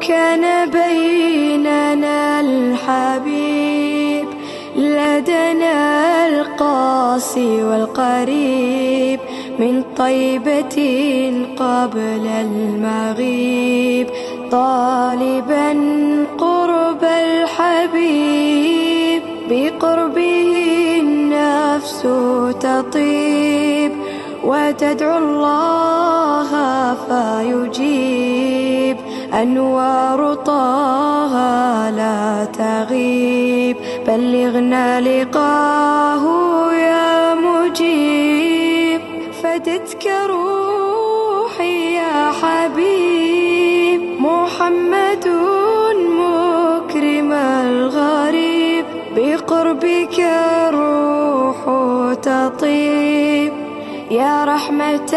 كان بيننا الحبيب لدنا القاصي والقريب من طيبة قبل المغيب طالبا قرب الحبيب بقربه النفس تطيب وتدعو الله فيجيب أنوار طه لا تغيب بلغنا لقاه يا مجيب فدتك روحي يا حبيب محمد مكرم الغريب بقربك الروح تطيب يا رحمة